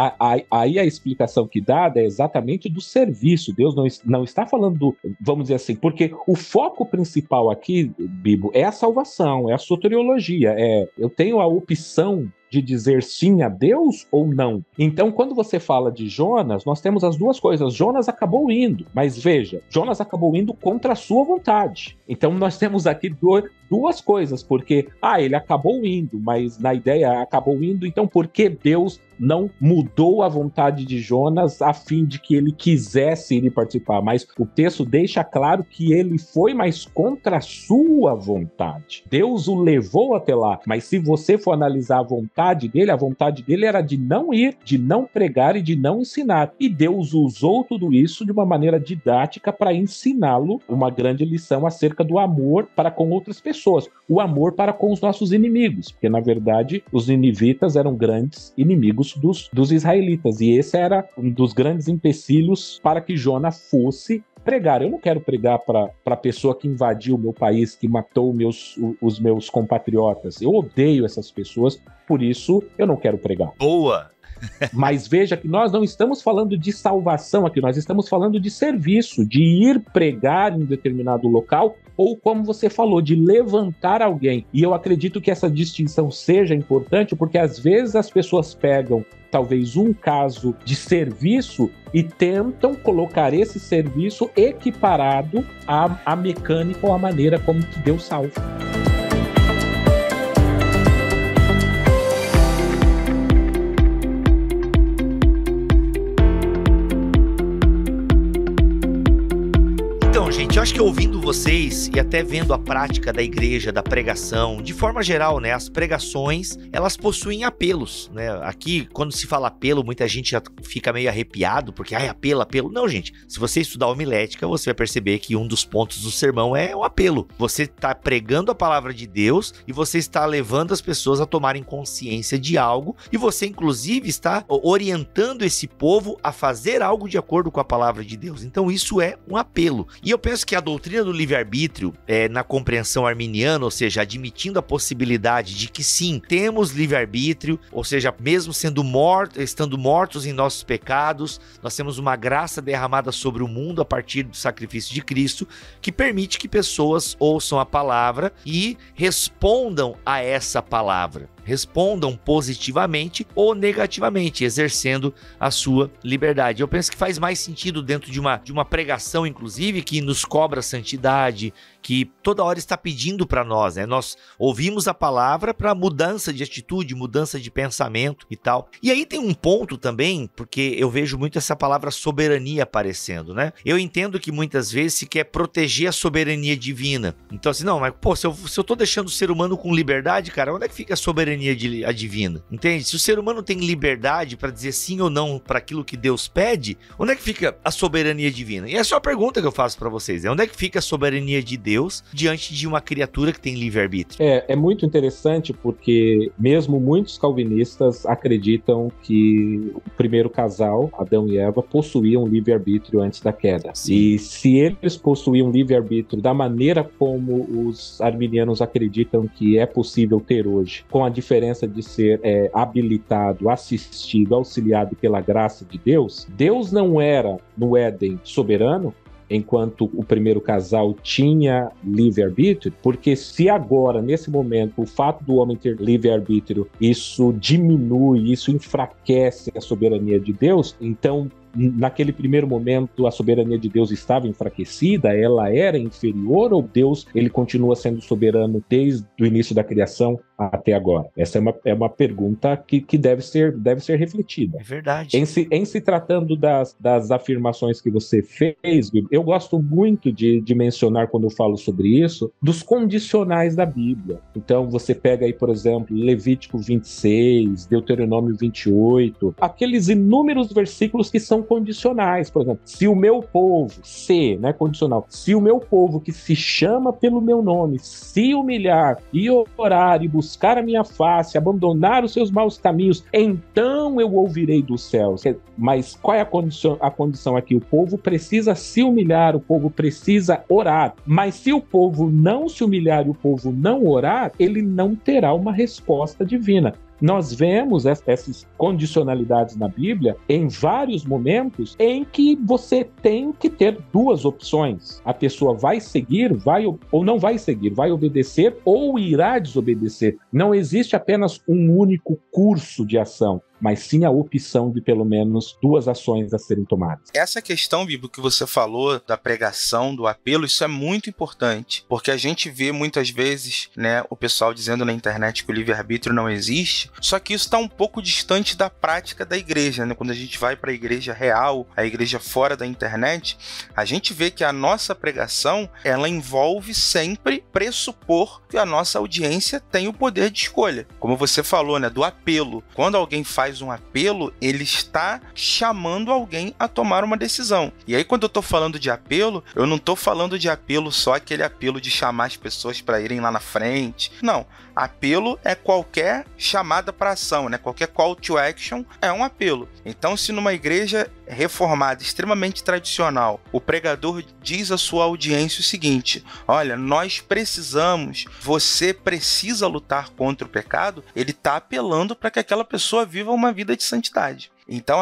aí a explicação que dá é exatamente do serviço. Deus não está falando vamos dizer assim, porque o foco principal aqui, Bibo, é a salvação, é a soteriologia, eu tenho a opção de dizer sim a Deus ou não. Então, quando você fala de Jonas, nós temos as duas coisas. Jonas acabou indo, mas veja, Jonas acabou indo contra a sua vontade. Então, nós temos aqui duas coisas, porque, ele acabou indo, mas na ideia acabou indo, então por que Deus não mudou a vontade de Jonas a fim de que ele quisesse ir participar? Mas o texto deixa claro que ele foi mais contra a sua vontade. Deus o levou até lá, mas se você for analisar a vontade dele era de não ir, de não pregar e de não ensinar. E Deus usou tudo isso de uma maneira didática para ensiná-lo uma grande lição acerca do amor para com outras pessoas, o amor para com os nossos inimigos, porque na verdade os ninivitas eram grandes inimigos dos israelitas, e esse era um dos grandes empecilhos para que Jonas fosse pregar. Eu não quero pregar para a pessoa que invadiu o meu país, que matou os meus compatriotas. Eu odeio essas pessoas, por isso eu não quero pregar. Boa! Mas veja que nós não estamos falando de salvação aqui, nós estamos falando de serviço, de ir pregar em um determinado local, ou como você falou, de levantar alguém. E eu acredito que essa distinção seja importante, porque às vezes as pessoas pegam talvez um caso de serviço e tentam colocar esse serviço equiparado à mecânica ou à maneira como que Deus salva. Então, gente, eu acho que ouvindo vocês e até vendo a prática da igreja, da pregação, de forma geral, né, as pregações, elas possuem apelos, né? Aqui, quando se fala apelo, muita gente já fica meio arrepiado, porque, apelo. Não, gente, se você estudar homilética, você vai perceber que um dos pontos do sermão é o apelo. Você está pregando a palavra de Deus e você está levando as pessoas a tomarem consciência de algo, e você, inclusive, está orientando esse povo a fazer algo de acordo com a palavra de Deus. Então, isso é um apelo. E eu penso que a doutrina do livre-arbítrio, na compreensão arminiana, ou seja, admitindo a possibilidade de que sim, temos livre-arbítrio, ou seja, mesmo estando mortos em nossos pecados, nós temos uma graça derramada sobre o mundo a partir do sacrifício de Cristo, que permite que pessoas ouçam a palavra e respondam a essa palavra. Respondam positivamente ou negativamente, exercendo a sua liberdade. Eu penso que faz mais sentido dentro de uma pregação, inclusive, que nos cobra santidade, que toda hora está pedindo para nós, né? Nós ouvimos a palavra para mudança de atitude, mudança de pensamento e tal. E aí tem um ponto também, porque eu vejo muito essa palavra soberania aparecendo, né? Eu entendo que muitas vezes se quer proteger a soberania divina. Então assim, não, mas se eu tô deixando o ser humano com liberdade, cara, onde é que fica a soberania divina? Entende? Se o ser humano tem liberdade para dizer sim ou não para aquilo que Deus pede, onde é que fica a soberania divina? E essa é a pergunta que eu faço para vocês, onde é que fica a soberania de Deus diante de uma criatura que tem livre-arbítrio? É muito interessante, porque mesmo muitos calvinistas acreditam que o primeiro casal, Adão e Eva, possuíam livre-arbítrio antes da queda. Sim. E se eles possuíam livre-arbítrio da maneira como os arminianos acreditam que é possível ter hoje, com a diferença de ser habilitado, assistido, auxiliado pela graça de Deus, Deus não era no Éden soberano, enquanto o primeiro casal tinha livre-arbítrio, porque se agora, nesse momento, o fato do homem ter livre-arbítrio, isso diminui, isso enfraquece a soberania de Deus, então, naquele primeiro momento, a soberania de Deus estava enfraquecida, ela era inferior, ou Deus, ele continua sendo soberano desde o início da criação até agora? Essa é uma pergunta que deve ser refletida. É verdade. Em se tratando das afirmações que você fez, eu gosto muito de mencionar, quando eu falo sobre isso, dos condicionais da Bíblia. Então, você pega aí, por exemplo, Levítico 26, Deuteronômio 28, aqueles inúmeros versículos que são condicionais. Por exemplo, se o meu povo, condicional, se o meu povo que se chama pelo meu nome, se humilhar e orar e buscar a minha face, abandonar os seus maus caminhos, então eu ouvirei dos céus. Mas qual é a condição aqui? O povo precisa se humilhar, o povo precisa orar. Mas se o povo não se humilhar e o povo não orar, ele não terá uma resposta divina. Nós vemos essas condicionalidades na Bíblia em vários momentos em que você tem que ter duas opções. A pessoa vai seguir, ou não vai seguir, vai obedecer ou irá desobedecer. Não existe apenas um único curso de ação. mas sim a opção de pelo menos 2 ações a serem tomadas. Essa questão, Bibo, que você falou da pregação, do apelo, isso é muito importante, porque a gente vê muitas vezes, né, o pessoal dizendo na internet que o livre-arbítrio não existe, só que isso está um pouco distante da prática da igreja, né? Quando a gente vai para a igreja real, a igreja fora da internet, a gente vê que a nossa pregação, ela envolve sempre pressupor que a nossa audiência tem o poder de escolha. Como você falou, né, do apelo. Quando alguém faz um apelo, ele está chamando alguém a tomar uma decisão. E aí, quando eu estou falando de apelo, eu não estou falando de apelo só aquele apelo de chamar as pessoas para irem lá na frente. Não. Apelo é qualquer chamada para ação, né? Qualquer call to action é um apelo. Então, se numa igreja reformada, extremamente tradicional, o pregador diz à sua audiência o seguinte: olha, nós precisamos, você precisa lutar contra o pecado, ele está apelando para que aquela pessoa viva uma vida de santidade. Então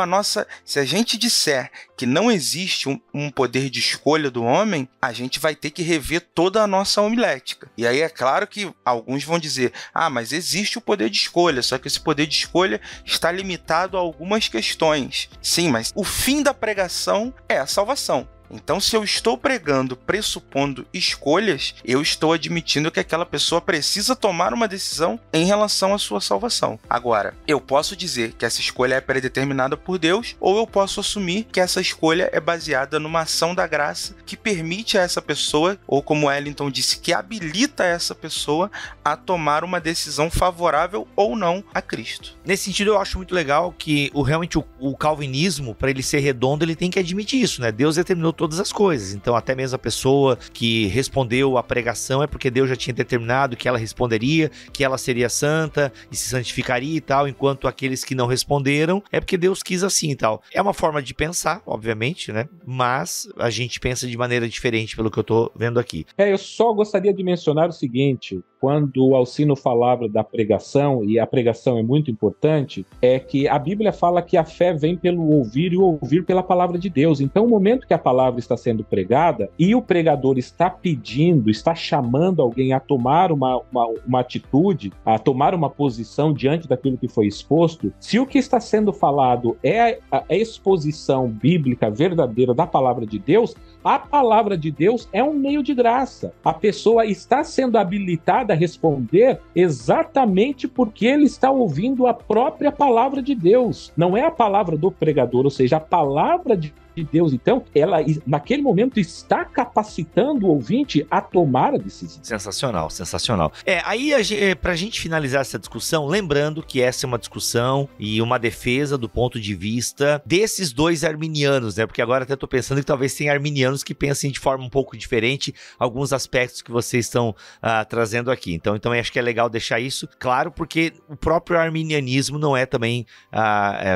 se a gente disser que não existe um poder de escolha do homem, a gente vai ter que rever toda a nossa homilética. E aí é claro que alguns vão dizer, mas existe o poder de escolha, só que esse poder de escolha está limitado a algumas questões. Sim, mas o fim da pregação é a salvação. Então, se eu estou pregando pressupondo escolhas, eu estou admitindo que aquela pessoa precisa tomar uma decisão em relação à sua salvação. Agora, eu posso dizer que essa escolha é predeterminada por Deus, ou eu posso assumir que essa escolha é baseada numa ação da graça que permite a essa pessoa, ou como Wellington disse, que habilita essa pessoa a tomar uma decisão favorável ou não a Cristo. Nesse sentido, eu acho muito legal que realmente o calvinismo, para ele ser redondo, ele tem que admitir isso, né? Deus determinou todas as coisas, então até mesmo a pessoa que respondeu a pregação é porque Deus já tinha determinado que ela responderia, que ela seria santa e se santificaria e tal, enquanto aqueles que não responderam é porque Deus quis assim e tal. É uma forma de pensar, obviamente, né? Mas a gente pensa de maneira diferente pelo que eu tô vendo aqui. Eu só gostaria de mencionar o seguinte: quando o Alcino falava da pregação, e a pregação é muito importante, é que a Bíblia fala que a fé vem pelo ouvir e o ouvir pela palavra de Deus. Então, o momento que a palavra está sendo pregada e o pregador está pedindo, está chamando alguém a tomar uma atitude, a tomar uma posição diante daquilo que foi exposto, se o que está sendo falado é a exposição bíblica verdadeira da palavra de Deus, a palavra de Deus é um meio de graça. A pessoa está sendo habilitada a responder exatamente porque ele está ouvindo a própria palavra de Deus. Não é a palavra do pregador, ou seja, a palavra de Deus. Então, ela, naquele momento, está capacitando o ouvinte a tomar a decisão. Sensacional, sensacional. Aí, pra gente finalizar essa discussão, lembrando que essa é uma discussão e uma defesa do ponto de vista desses dois arminianos, né? Porque agora até tô pensando que talvez tenha arminianos que pensem de forma um pouco diferente alguns aspectos que vocês estão trazendo aqui. Então acho que é legal deixar isso claro, porque o próprio arminianismo não é também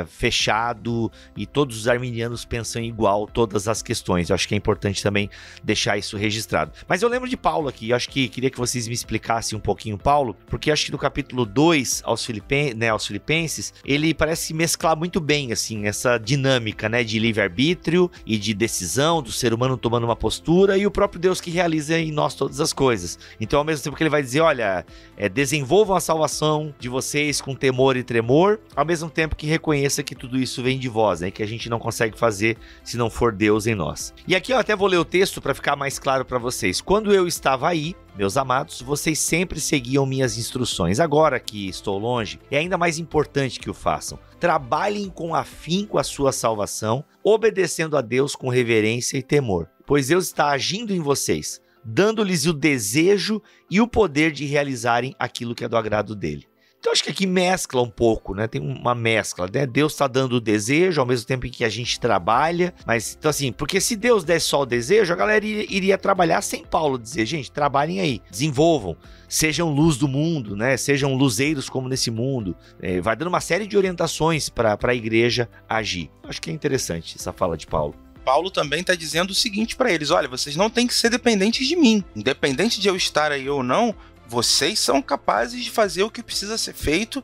fechado e todos os arminianos pensam igual todas as questões. Eu acho que é importante também deixar isso registrado. Mas eu lembro de Paulo aqui, eu acho que queria que vocês me explicassem um pouquinho Paulo, porque eu acho que no capítulo 2 aos Filipenses, ele parece mesclar muito bem, assim, essa dinâmica, né, de livre-arbítrio e de decisão, do ser humano tomando uma postura e o próprio Deus que realiza em nós todas as coisas. Então, ao mesmo tempo que ele vai dizer, olha, desenvolvam a salvação de vocês com temor e tremor, ao mesmo tempo que reconheça que tudo isso vem de vós, né, que a gente não consegue fazer se não for Deus em nós. E aqui eu até vou ler o texto para ficar mais claro para vocês. Quando eu estava aí, meus amados, vocês sempre seguiam minhas instruções. Agora que estou longe, é ainda mais importante que o façam. Trabalhem com afinco a sua salvação, obedecendo a Deus com reverência e temor, pois Deus está agindo em vocês, dando-lhes o desejo e o poder de realizarem aquilo que é do agrado dele. Então, acho que aqui mescla um pouco, né? Tem uma mescla, né? Deus está dando o desejo ao mesmo tempo em que a gente trabalha. Mas, então assim, porque se Deus desse só o desejo, a galera iria trabalhar sem Paulo dizer, gente, trabalhem aí, desenvolvam, sejam luz do mundo, né? Sejam luzeiros como nesse mundo. Vai dando uma série de orientações para a igreja agir. Acho que é interessante essa fala de Paulo. Paulo também está dizendo o seguinte para eles: olha, vocês não têm que ser dependentes de mim. Independente de eu estar aí ou não, vocês são capazes de fazer o que precisa ser feito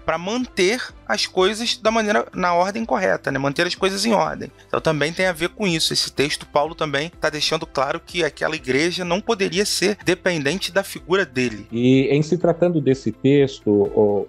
para manter as coisas na ordem correta, né? Manter as coisas em ordem. Então também tem a ver com isso. Esse texto, Paulo também está deixando claro que aquela igreja não poderia ser dependente da figura dele. E em se tratando desse texto,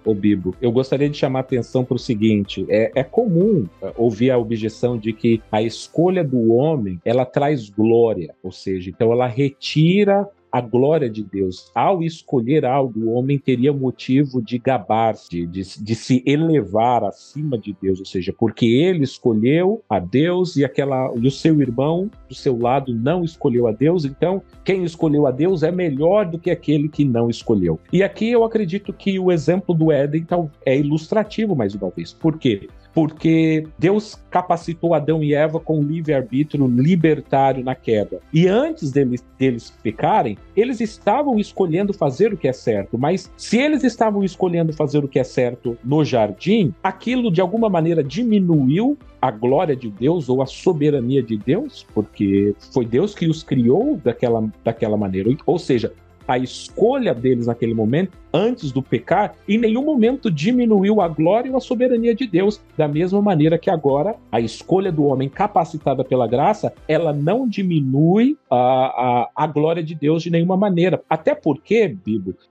o Bibo, eu gostaria de chamar a atenção para o seguinte: é comum ouvir a objeção de que a escolha do homem, ela traz glória, ou seja, então ela retira a glória de Deus. Ao escolher algo, o homem teria motivo de gabar-se, de se elevar acima de Deus, ou seja, porque ele escolheu a Deus e o seu irmão do seu lado não escolheu a Deus, então quem escolheu a Deus é melhor do que aquele que não escolheu. E aqui eu acredito que o exemplo do Éden é ilustrativo mais uma vez. Por quê? Porque Deus capacitou Adão e Eva com livre-arbítrio libertário na queda. E antes deles pecarem, eles estavam escolhendo fazer o que é certo. Mas se eles estavam escolhendo fazer o que é certo no jardim, aquilo de alguma maneira diminuiu a glória de Deus ou a soberania de Deus, porque foi Deus que os criou daquela maneira. Ou seja, a escolha deles naquele momento, antes do pecar, em nenhum momento diminuiu a glória ou a soberania de Deus, da mesma maneira que agora a escolha do homem capacitada pela graça, ela não diminui a glória de Deus de nenhuma maneira. Até porque,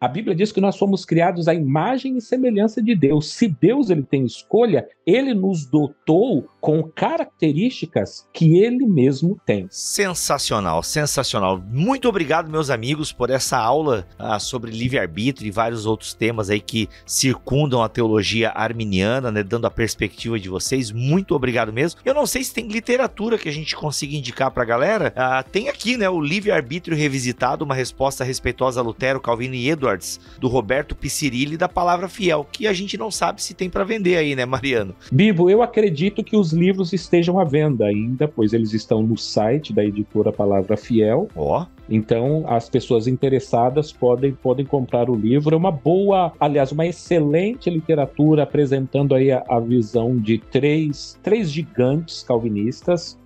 a Bíblia diz que nós fomos criados à imagem e semelhança de Deus. Se Deus ele tem escolha, ele nos dotou com características que ele mesmo tem. Sensacional, sensacional. Muito obrigado, meus amigos, por essa aula sobre livre-arbítrio e vários outros temas aí que circundam a teologia arminiana, né, dando a perspectiva de vocês. Muito obrigado mesmo. Eu não sei se tem literatura que a gente consiga indicar pra galera. Tem aqui, né, o Livre-Arbítrio Revisitado, uma resposta respeitosa a Lutero, Calvino e Edwards, do Roberto Picirilli, da Palavra Fiel, que a gente não sabe se tem pra vender aí, né, Mariano? Bibo, eu acredito que os livros estejam à venda ainda, pois eles estão no site da editora Palavra Fiel. Ó. Então, as pessoas interessadas podem comprar o livro. É uma excelente literatura, apresentando aí a visão de três gigantes calvinistas,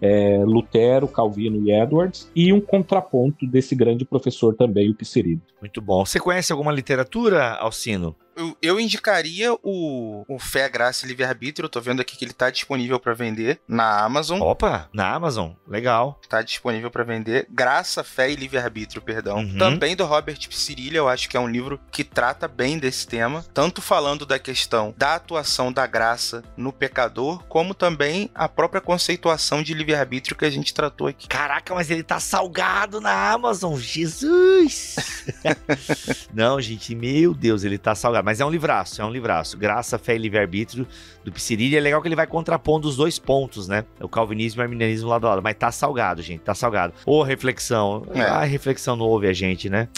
Lutero, Calvino e Edwards, e um contraponto desse grande professor também, o Picirilli. Muito bom. Você conhece alguma literatura, Alcino? Eu indicaria o Fé, Graça e Livre-Arbítrio. Eu tô vendo aqui que ele tá disponível para vender na Amazon. Opa, na Amazon. Legal. Tá disponível para vender. Graça, Fé e Livre-Arbítrio, perdão. Também do Robert Picirilli. Eu acho que é um livro que trata bem desse tema. Tanto falando da questão da atuação da graça no pecador, como também a própria conceituação de livre-arbítrio que a gente tratou aqui. Caraca, mas ele tá salgado na Amazon. Jesus! Não, gente, meu Deus, ele tá salgado. Mas é um livraço. Graça, Fé e Livre-Arbítrio, do Picirilli. É legal que ele vai contrapondo os dois pontos, né? O calvinismo e o arminianismo lado a lado. Mas tá salgado, gente, tá salgado. Ô, reflexão. A reflexão não ouve a gente, né?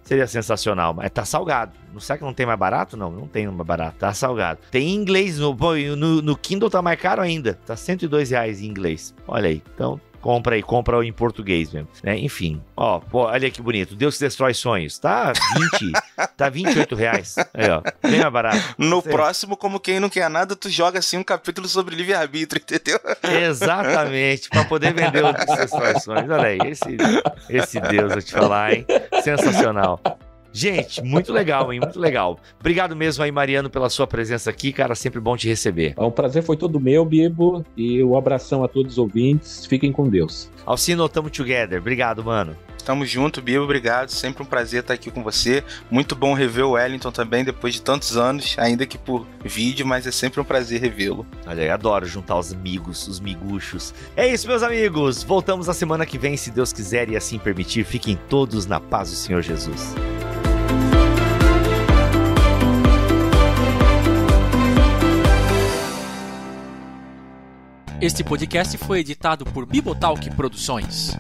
Seria sensacional, mas tá salgado. Não será que não tem mais barato? Não tem mais barato, tá salgado. Tem em inglês, no Kindle tá mais caro ainda. Tá R$102 em inglês. Olha aí, então... compra em português mesmo, né? Enfim, olha que bonito. Deus que destrói sonhos. Tá 20, tá R$28. Aí, ó, bem mais barato. No próximo, como quem não quer nada, tu joga assim um capítulo sobre livre-arbítrio, entendeu? Exatamente, pra poder vender o Deus que destrói sonhos. Olha aí, esse Deus, vou te falar, hein? Sensacional. Gente, muito legal, hein? Muito legal. Obrigado mesmo aí, Mariano, pela sua presença aqui, cara. Sempre bom te receber. O prazer foi todo meu, Bibo. E um abração a todos os ouvintes. Fiquem com Deus. Alcino, tamo together. Obrigado, mano. Tamo junto, Bibo. Obrigado. Sempre um prazer estar aqui com você. Muito bom rever o Wellington também, depois de tantos anos, ainda que por vídeo, mas é sempre um prazer revê-lo. Olha, eu adoro juntar os amigos, os miguxos. É isso, meus amigos. Voltamos na semana que vem, se Deus quiser e assim permitir. Fiquem todos na paz do Senhor Jesus. Este podcast foi editado por Bibotalk Produções.